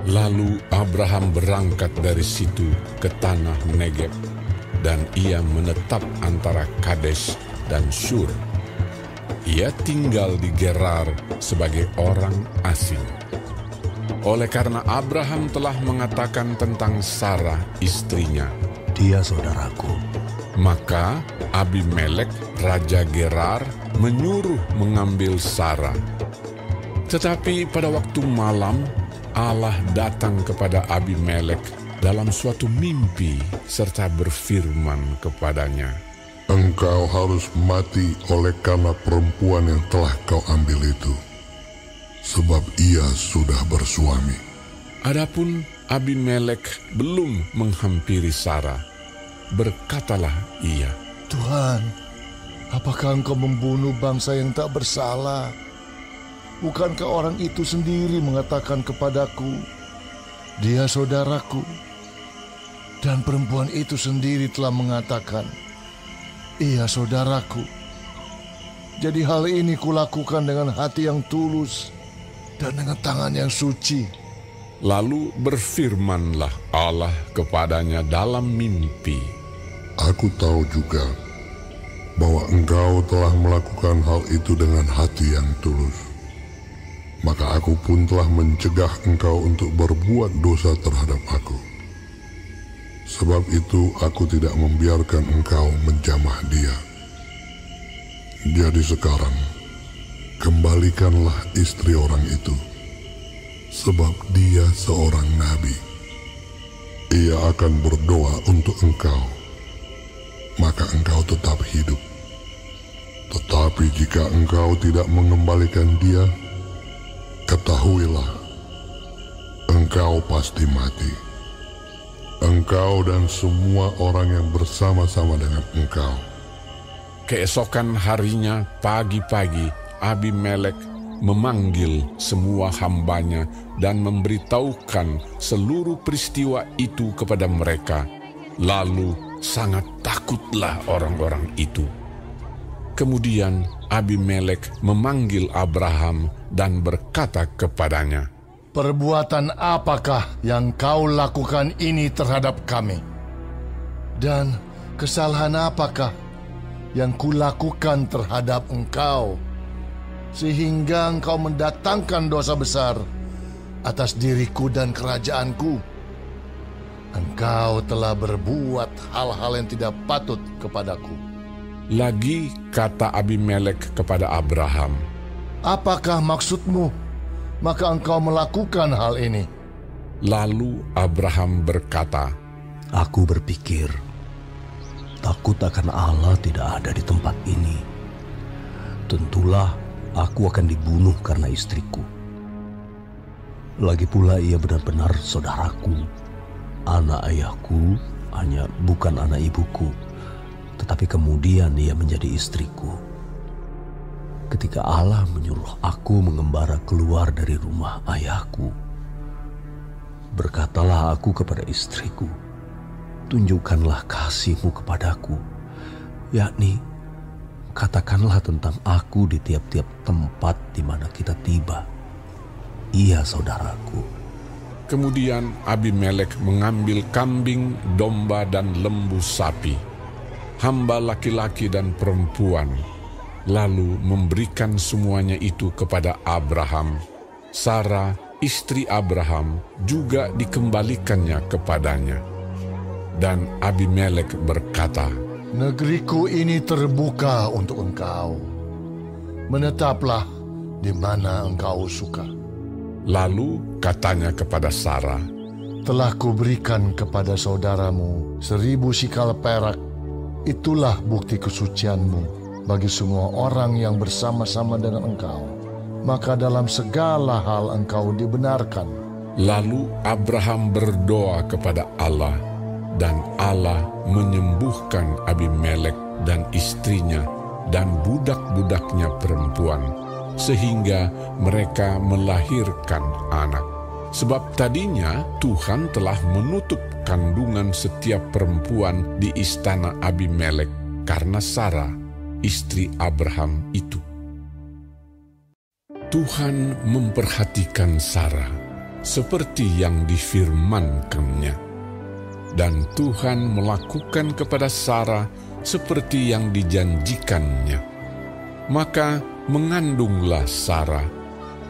Lalu Abraham berangkat dari situ ke tanah Negeb, dan ia menetap antara Kades dan Shur. Ia tinggal di Gerar sebagai orang asing. Oleh karena Abraham telah mengatakan tentang Sarah istrinya, "Dia saudaraku," maka Abimelek, raja Gerar, menyuruh mengambil Sarah. Tetapi pada waktu malam, Allah datang kepada Abimelek dalam suatu mimpi serta berfirman kepadanya, "Engkau harus mati oleh karena perempuan yang telah kau ambil itu, sebab ia sudah bersuami." Adapun Abimelek belum menghampiri Sarah. Berkatalah ia, "Tuhan, apakah engkau membunuh bangsa yang tak bersalah? Bukankah orang itu sendiri mengatakan kepadaku, 'Dia saudaraku'? Dan perempuan itu sendiri telah mengatakan, 'Ia saudaraku.' Jadi hal ini kulakukan dengan hati yang tulus dan dengan tangan yang suci." Lalu berfirmanlah Allah kepadanya dalam mimpi, Aku tahu juga bahwa engkau telah melakukan hal itu dengan hati yang tulus. Maka aku pun telah mencegah engkau untuk berbuat dosa terhadap aku. Sebab itu aku tidak membiarkan engkau menjamah dia. Jadi sekarang, kembalikanlah istri orang itu, sebab dia seorang nabi. Ia akan berdoa untuk engkau, maka engkau tetap hidup. Tetapi jika engkau tidak mengembalikan dia, ketahuilah, engkau pasti mati. Engkau dan semua orang yang bersama-sama dengan engkau. Keesokan harinya pagi-pagi Abimelek memanggil semua hambanya dan memberitahukan seluruh peristiwa itu kepada mereka. Lalu sangat takutlah orang-orang itu. Kemudian Abimelek memanggil Abraham dan berkata kepadanya, "Perbuatan apakah yang kau lakukan ini terhadap kami? Dan kesalahan apakah yang kulakukan terhadap engkau, sehingga engkau mendatangkan dosa besar atas diriku dan kerajaanku? Engkau telah berbuat hal-hal yang tidak patut kepadaku." Lagi kata Abimelek kepada Abraham, "Apakah maksudmu? Maka engkau melakukan hal ini." Lalu Abraham berkata, "Aku berpikir, takut akan Allah tidak ada di tempat ini. Tentulah aku akan dibunuh karena istriku. Lagi pula ia benar-benar saudaraku. Anak ayahku hanya bukan anak ibuku, tetapi kemudian ia menjadi istriku. Ketika Allah menyuruh aku mengembara keluar dari rumah ayahku, berkatalah aku kepada istriku, 'Tunjukkanlah kasih-Mu kepadaku, yakni katakanlah tentang aku di tiap-tiap tempat di mana kita tiba. Ia saudaraku.' Kemudian Abimelek mengambil kambing, domba, dan lembu sapi, hamba laki-laki dan perempuan, lalu memberikan semuanya itu kepada Abraham. Sarah, istri Abraham, juga dikembalikannya kepadanya. Dan Abimelek berkata, "Negeriku ini terbuka untuk engkau. Menetaplah di mana engkau suka." Lalu katanya kepada Sarah, "Telah kuberikan kepada saudaramu 1000 sikal perak. Itulah bukti kesucianmu bagi semua orang yang bersama-sama dengan engkau. Maka dalam segala hal engkau dibenarkan." Lalu Abraham berdoa kepada Allah, dan Allah menyembuhkan Abimelek dan istrinya dan budak-budaknya perempuan, sehingga mereka melahirkan anak. Sebab tadinya Tuhan telah menutup kandungan setiap perempuan di istana Abimelek karena Sarah, istri Abraham itu. Tuhan memperhatikan Sarah seperti yang difirmankannya. Dan Tuhan melakukan kepada Sarah seperti yang dijanjikannya. Maka mengandunglah Sarah,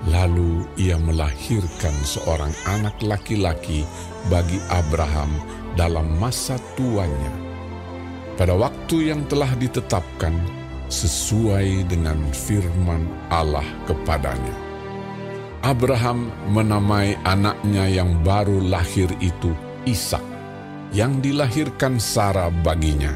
lalu ia melahirkan seorang anak laki-laki bagi Abraham dalam masa tuanya, pada waktu yang telah ditetapkan sesuai dengan firman Allah kepadanya. Abraham menamai anaknya yang baru lahir itu Ishak, yang dilahirkan Sarah baginya.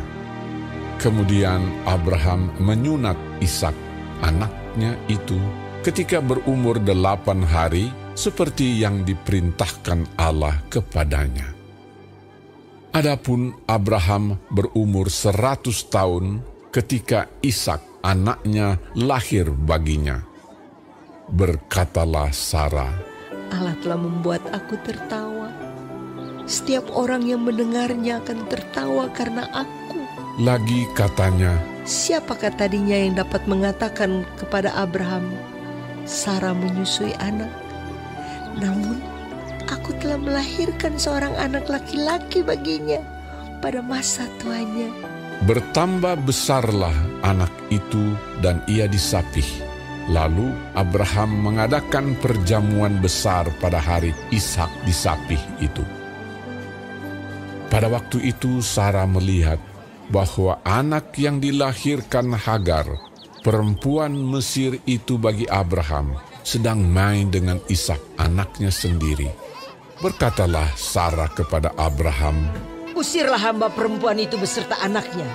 Kemudian Abraham menyunat Ishak, anaknya itu, ketika berumur 8 hari, seperti yang diperintahkan Allah kepadanya. Adapun Abraham berumur 100 tahun ketika Ishak anaknya lahir baginya. Berkatalah Sarah, Allah telah membuat aku tertawa. Setiap orang yang mendengarnya akan tertawa karena aku. Lagi katanya, siapakah tadinya yang dapat mengatakan kepada Abraham, Sarah menyusui anak? Namun aku telah melahirkan seorang anak laki-laki baginya pada masa tuanya. Bertambah besarlah anak itu dan ia disapih. Lalu Abraham mengadakan perjamuan besar pada hari Ishak disapih itu. Pada waktu itu Sarah melihat bahwa anak yang dilahirkan Hagar, perempuan Mesir itu bagi Abraham, sedang main dengan Ishak anaknya sendiri. Berkatalah Sarah kepada Abraham, usirlah hamba perempuan itu beserta anaknya,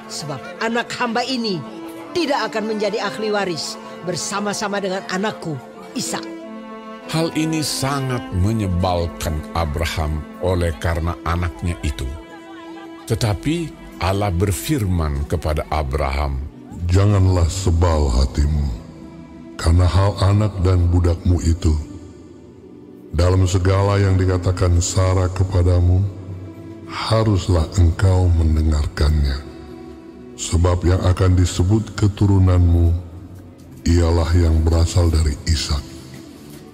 sebab anak hamba ini tidak akan menjadi ahli waris bersama-sama dengan anakku Ishak. Hal ini sangat menyebalkan Abraham oleh karena anaknya itu. Tetapi Allah berfirman kepada Abraham, janganlah sebal hatimu karena hal anak dan budakmu itu. Dalam segala yang dikatakan Sarah kepadamu, haruslah engkau mendengarkannya. Sebab yang akan disebut keturunanmu ialah yang berasal dari Ishak.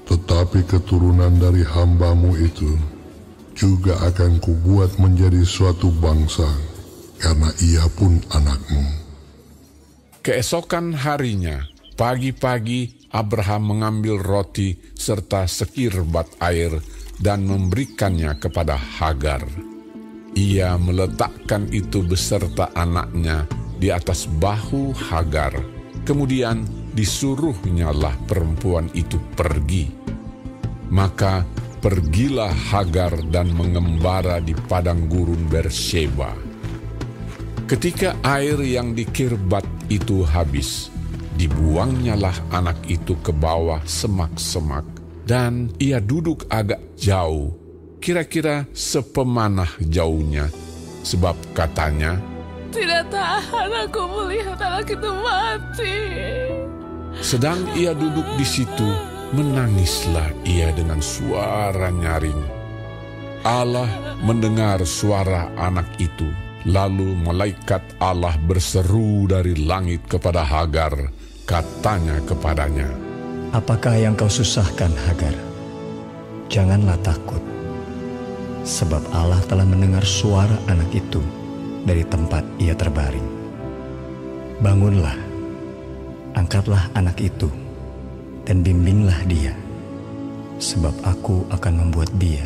Tetapi keturunan dari hambamu itu juga akan kubuat menjadi suatu bangsa, karena ia pun anakmu. Keesokan harinya, pagi-pagi Abraham mengambil roti serta sekirbat air dan memberikannya kepada Hagar. Ia meletakkan itu beserta anaknya di atas bahu Hagar. Kemudian disuruhnyalah perempuan itu pergi. Maka pergilah Hagar dan mengembara di padang gurun Beersheba. Ketika air yang dikirbat itu habis, dibuangnyalah anak itu ke bawah semak-semak, dan ia duduk agak jauh, kira-kira sepemanah jauhnya, sebab katanya, tidak tahan aku melihat anak itu mati. Sedang ia duduk di situ, menangislah ia dengan suara nyaring. Allah mendengar suara anak itu. Lalu malaikat Allah berseru dari langit kepada Hagar, katanya kepadanya, apakah yang kau susahkan, Hagar? Janganlah takut, sebab Allah telah mendengar suara anak itu dari tempat ia terbaring. Bangunlah, angkatlah anak itu, dan bimbinglah dia, sebab aku akan membuat dia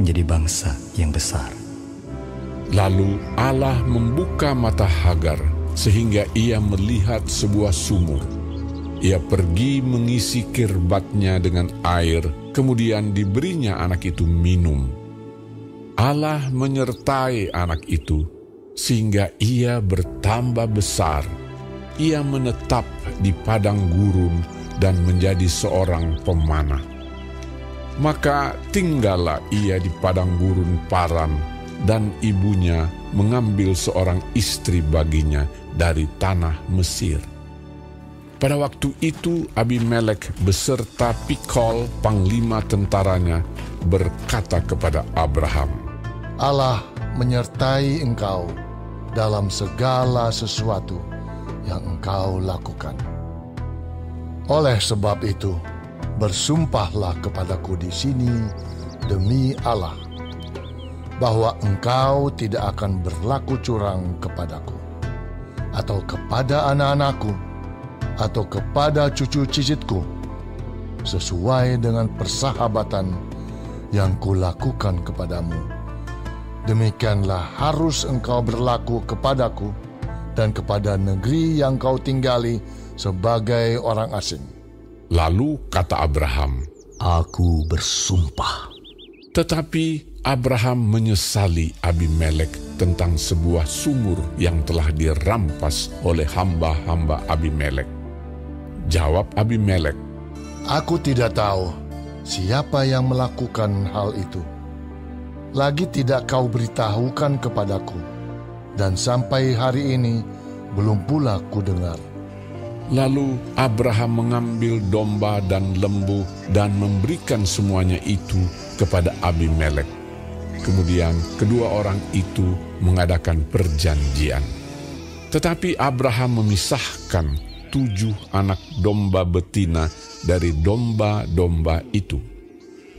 menjadi bangsa yang besar. Lalu Allah membuka mata Hagar, sehingga ia melihat sebuah sumur. Ia pergi mengisi kirbatnya dengan air, kemudian diberinya anak itu minum. Allah menyertai anak itu, sehingga ia bertambah besar. Ia menetap di padang gurun dan menjadi seorang pemanah. Maka tinggallah ia di padang gurun Paran, dan ibunya mengambil seorang istri baginya dari tanah Mesir. Pada waktu itu Abimelek beserta Pikol, panglima tentaranya, berkata kepada Abraham, Allah menyertai engkau dalam segala sesuatu yang engkau lakukan. Oleh sebab itu, bersumpahlah kepadaku di sini demi Allah, bahwa engkau tidak akan berlaku curang kepadaku, atau kepada anak-anakku, atau kepada cucu cicitku, sesuai dengan persahabatan yang kulakukan kepadamu. Demikianlah harus engkau berlaku kepadaku dan kepada negeri yang kau tinggali sebagai orang asing. Lalu kata Abraham, Aku bersumpah. tetapi Abraham menyesali Abimelek tentang sebuah sumur yang telah dirampas oleh hamba-hamba Abimelek. Jawab Abimelek, Aku tidak tahu siapa yang melakukan hal itu. Lagi tidak kau beritahukan kepadaku, dan sampai hari ini belum pula ku dengar. Lalu Abraham mengambil domba dan lembu dan memberikan semuanya itu kepada Abimelek. Kemudian kedua orang itu mengadakan perjanjian. Tetapi Abraham memisahkan 7 anak domba betina dari domba-domba itu.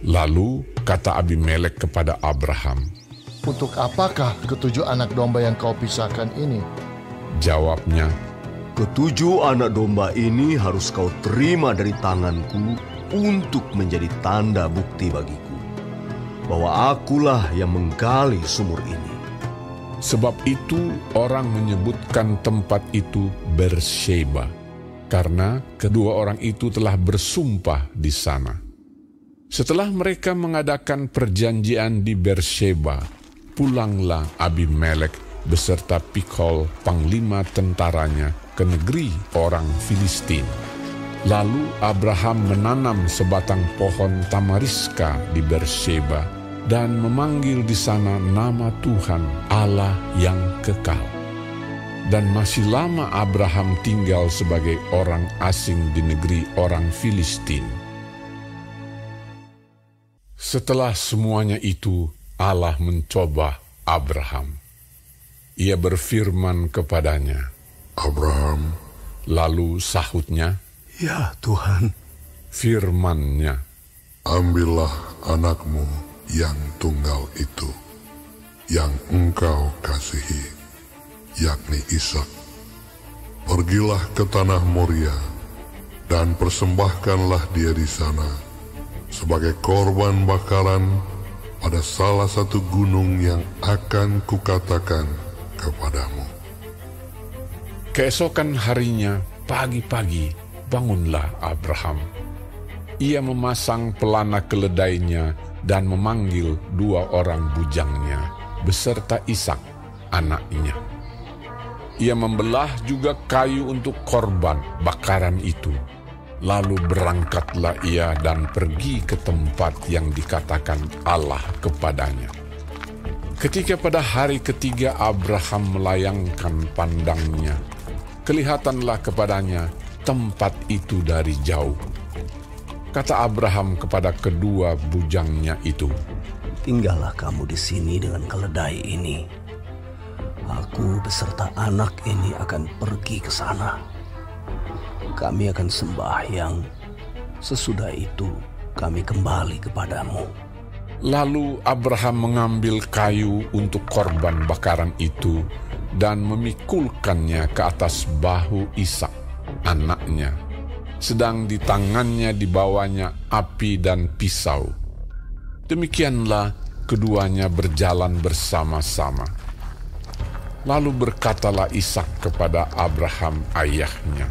Lalu kata Abimelek kepada Abraham, Untuk apakah 7 anak domba yang kau pisahkan ini? Jawabnya, 7 anak domba ini harus kau terima dari tanganku untuk menjadi tanda bukti bagiku, bahwa akulah yang menggali sumur ini. sebab itu orang menyebutkan tempat itu Beersheba, karena kedua orang itu telah bersumpah di sana. Setelah mereka mengadakan perjanjian di Beersheba, pulanglah Abimelek beserta Pikol, panglima tentaranya, ke negeri orang Filistin. Lalu Abraham menanam sebatang pohon tamariska di Beersheba dan memanggil di sana nama Tuhan Allah yang kekal. Dan masih lama Abraham tinggal sebagai orang asing di negeri orang Filistin. Setelah semuanya itu, Allah mencoba Abraham. Ia berfirman kepadanya, Abraham, lalu sahutnya, Ya Tuhan. firman-Nya, ambillah anakmu yang tunggal itu, yang engkau kasihi, yakni Ishak. Pergilah ke tanah Moria, dan persembahkanlah dia di sana, sebagai korban bakaran pada salah satu gunung yang akan kukatakan kepadamu. Keesokan harinya, pagi-pagi, bangunlah Abraham. Ia memasang pelana keledainya dan memanggil 2 orang bujangnya, beserta Ishak, anaknya. Ia membelah juga kayu untuk korban bakaran itu. Lalu berangkatlah ia dan pergi ke tempat yang dikatakan Allah kepadanya. Ketika pada hari ketiga Abraham melayangkan pandangnya, kelihatanlah kepadanya tempat itu dari jauh. Kata Abraham kepada kedua bujangnya itu, Tinggallah kamu di sini dengan keledai ini. Aku beserta anak ini akan pergi ke sana. Kami akan sembahyang. Sesudah itu kami kembali kepadamu. Lalu Abraham mengambil kayu untuk korban bakaran itu dan memikulkannya ke atas bahu Ishak, anaknya, sedang di tangannya dibawanya api dan pisau. Demikianlah keduanya berjalan bersama-sama. Lalu berkatalah Ishak kepada Abraham ayahnya,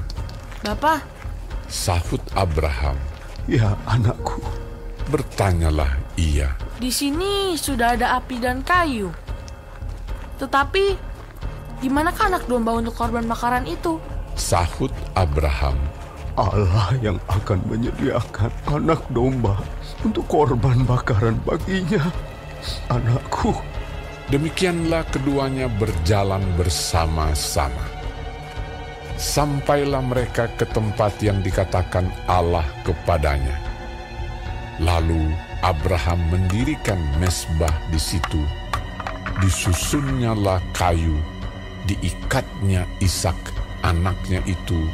Bapak, sahut Abraham. Ya anakku. Bertanyalah ia, di sini sudah ada api dan kayu. Tetapi, di manakah anak domba untuk korban bakaran itu? sahut Abraham. Allah yang akan menyediakan anak domba untuk korban bakaran baginya, anakku. Demikianlah keduanya berjalan bersama-sama. Sampailah mereka ke tempat yang dikatakan Allah kepadanya. Lalu Abraham mendirikan mezbah di situ. Disusunnyalah kayu, diikatnya Ishak anaknya itu,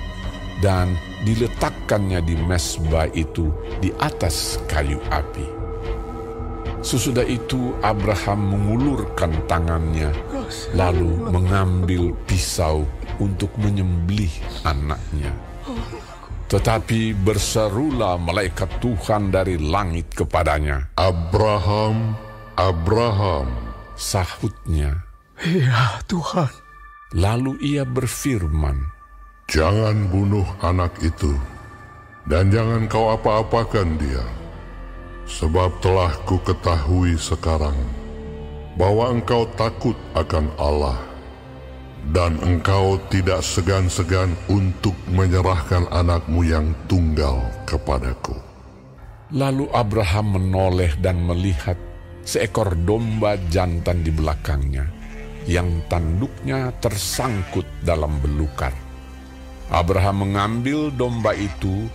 dan diletakkannya di mezbah itu di atas kayu api. Sesudah itu Abraham mengulurkan tangannya, lalu mengambil pisau untuk menyembelih anaknya. Tetapi berserulah malaikat Tuhan dari langit kepadanya. Abraham, Abraham. Sahutnya. Ya Tuhan. Lalu ia berfirman, Jangan bunuh anak itu, dan jangan kau apa-apakan dia. Sebab telah ku ketahui sekarang bahwa engkau takut akan Allah, dan engkau tidak segan-segan untuk menyerahkan anakmu yang tunggal kepadaku. Lalu Abraham menoleh dan melihat seekor domba jantan di belakangnya, yang tanduknya tersangkut dalam belukar. Abraham mengambil domba itu,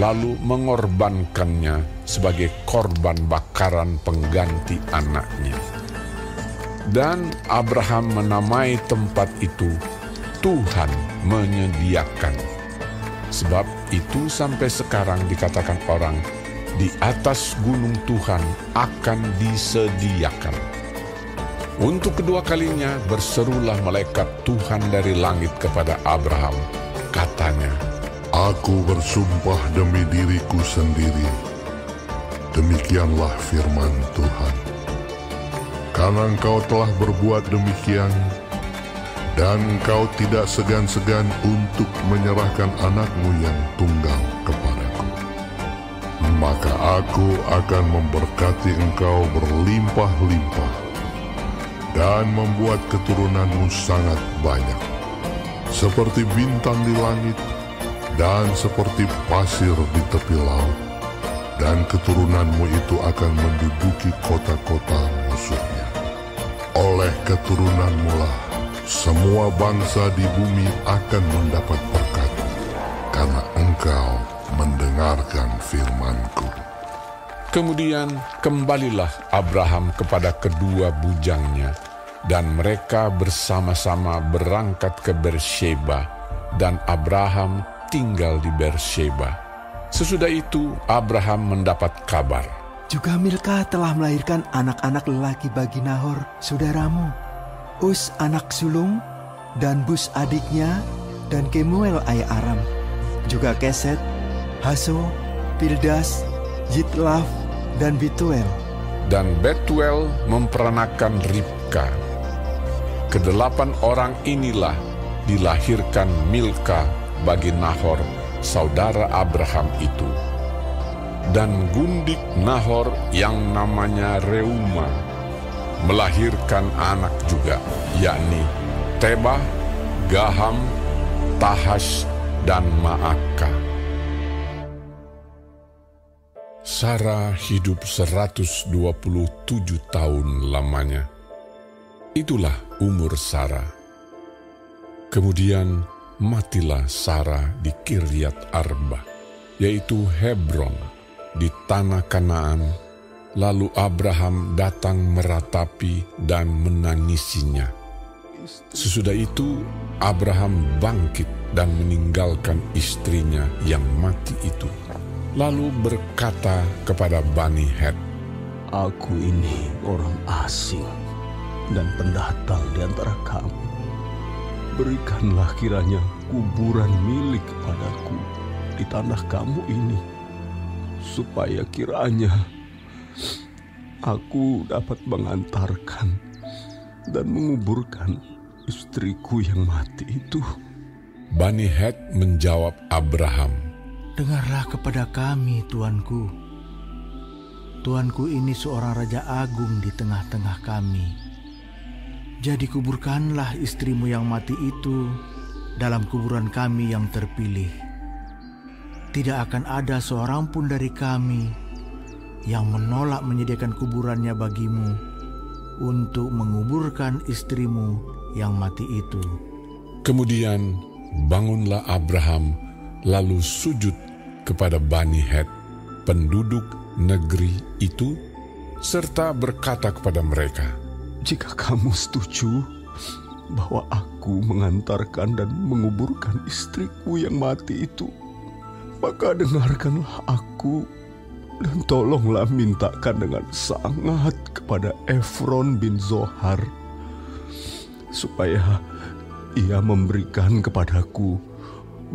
lalu mengorbankannya sebagai korban bakaran pengganti anaknya. Dan Abraham menamai tempat itu Tuhan menyediakan. Sebab itu sampai sekarang dikatakan orang, di atas gunung Tuhan akan disediakan. Untuk kedua kalinya berserulah malaikat Tuhan dari langit kepada Abraham. Katanya, Aku bersumpah demi diriku sendiri. Demikianlah firman Tuhan. Karena engkau telah berbuat demikian, dan engkau tidak segan-segan untuk menyerahkan anakmu yang tunggal kepadaku, maka aku akan memberkati engkau berlimpah-limpah, dan membuat keturunanmu sangat banyak, seperti bintang di langit, dan seperti pasir di tepi laut, dan keturunanmu itu akan menduduki kota-kota musuhnya. Oleh keturunanmu lah semua bangsa di bumi akan mendapat berkat, karena engkau mendengarkan firman-Ku. kemudian kembalilah Abraham kepada kedua bujangnya, dan mereka bersama-sama berangkat ke Beersheba, dan Abraham tinggal di Beersheba. Sesudah itu Abraham mendapat kabar, Juga Milka telah melahirkan anak-anak lelaki bagi Nahor, saudaramu. Us anak sulung, dan Bus adiknya, dan Kemuel ayah Aram. Juga Keset, Haso, Pildas, Yitlaf, dan Bituel. dan Betuel memperanakan Ribka. Kedelapan orang inilah dilahirkan Milka bagi Nahor, saudara Abraham itu. Dan gundik Nahor yang namanya Reuma melahirkan anak juga, yakni Tebah, Gaham, Tahash, dan Maaka. Sarah hidup 127 tahun lamanya. Itulah umur Sarah. Kemudian matilah Sarah di Kiryat Arba, yaitu Hebron, di tanah Kanaan. Lalu Abraham datang meratapi dan menangisinya. Sesudah itu Abraham bangkit dan meninggalkan istrinya yang mati itu, lalu berkata kepada Bani Het, Aku ini orang asing dan pendatang di antara kamu. Berikanlah kiranya kuburan milik kepadaku di tanah kamu ini, supaya kiranya aku dapat mengantarkan dan menguburkan istriku yang mati itu. Bani Het menjawab Abraham, Dengarlah kepada kami, Tuanku. Tuanku ini seorang raja agung di tengah-tengah kami. Jadi kuburkanlah istrimu yang mati itu dalam kuburan kami yang terpilih. Tidak akan ada seorang pun dari kami yang menolak menyediakan kuburannya bagimu untuk menguburkan istrimu yang mati itu. Kemudian bangunlah Abraham lalu sujud kepada Bani Het, penduduk negeri itu, serta berkata kepada mereka, Jika kamu setuju bahwa aku mengantarkan dan menguburkan istriku yang mati itu, maka dengarkanlah aku dan tolonglah mintakan dengan sangat kepada Efron bin Zohar supaya ia memberikan kepadaku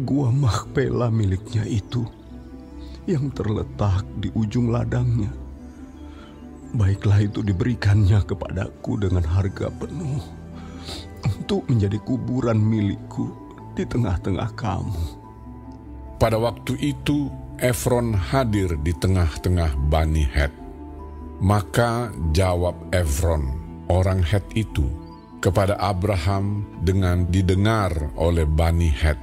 gua Makpela miliknya itu yang terletak di ujung ladangnya. Baiklah itu diberikannya kepadaku dengan harga penuh untuk menjadi kuburan milikku di tengah-tengah kamu. Pada waktu itu Efron hadir di tengah-tengah Bani Het. Maka jawab Efron, orang Het itu, kepada Abraham dengan didengar oleh Bani Het,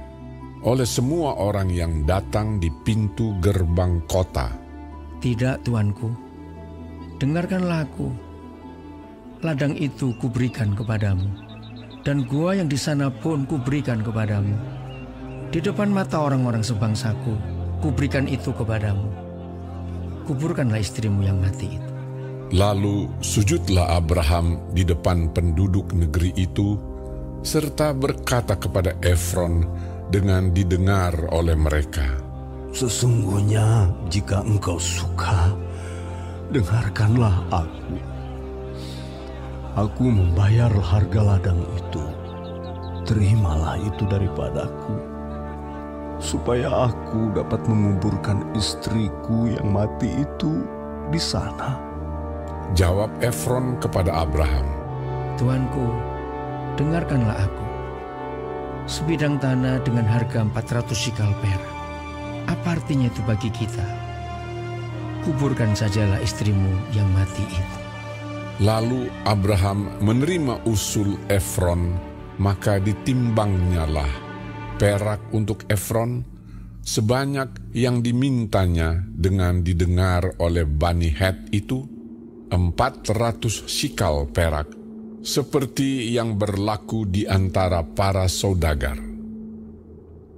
oleh semua orang yang datang di pintu gerbang kota. Tidak, tuanku, dengarkanlah aku. Ladang itu kuberikan kepadamu, dan gua yang di sana pun kuberikan kepadamu. Di depan mata orang-orang sebangsaku, kuberikan itu kepadamu. Kuburkanlah istrimu yang mati itu. Lalu sujudlah Abraham di depan penduduk negeri itu, serta berkata kepada Efron dengan didengar oleh mereka, Sesungguhnya jika engkau suka, dengarkanlah aku. Aku membayar harga ladang itu. Terimalah itu daripadaku, supaya aku dapat menguburkan istriku yang mati itu di sana. Jawab Efron kepada Abraham, Tuanku, dengarkanlah aku. Sebidang tanah dengan harga 400 shikal perak. Apa artinya itu bagi kita? Kuburkan sajalah istrimu yang mati itu. Lalu Abraham menerima usul Efron, maka ditimbangnyalah perak untuk Efron sebanyak yang dimintanya dengan didengar oleh Bani Het itu, 400 shikal perak, seperti yang berlaku di antara para saudagar.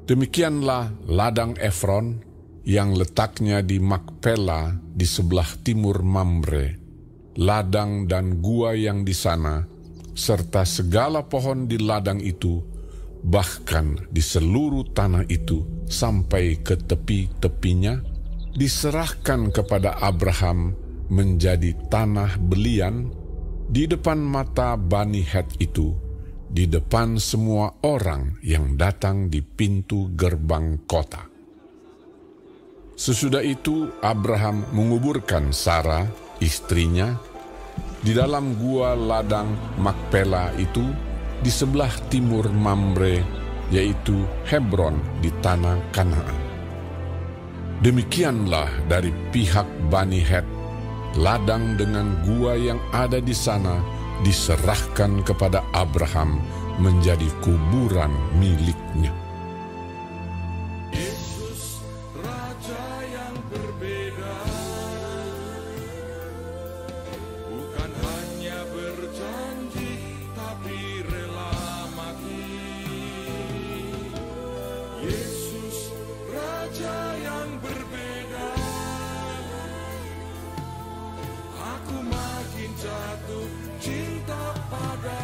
Demikianlah ladang Efron yang letaknya di Makpela di sebelah timur Mamre, ladang dan gua yang di sana, serta segala pohon di ladang itu, bahkan di seluruh tanah itu sampai ke tepi-tepinya, diserahkan kepada Abraham menjadi tanah belian di depan mata Bani Het itu, di depan semua orang yang datang di pintu gerbang kota. Sesudah itu Abraham menguburkan Sarah, istrinya, di dalam gua ladang Makpela itu di sebelah timur Mamre, yaitu Hebron di tanah Kanaan. Demikianlah dari pihak Bani Het, ladang dengan gua yang ada di sana diserahkan kepada Abraham menjadi kuburan miliknya. Yesus, Raja yang berbeda, bukan hanya berjanji, tapi rela mati. Yesus, Raja yang berbeda, aku makin jatuh cinta pada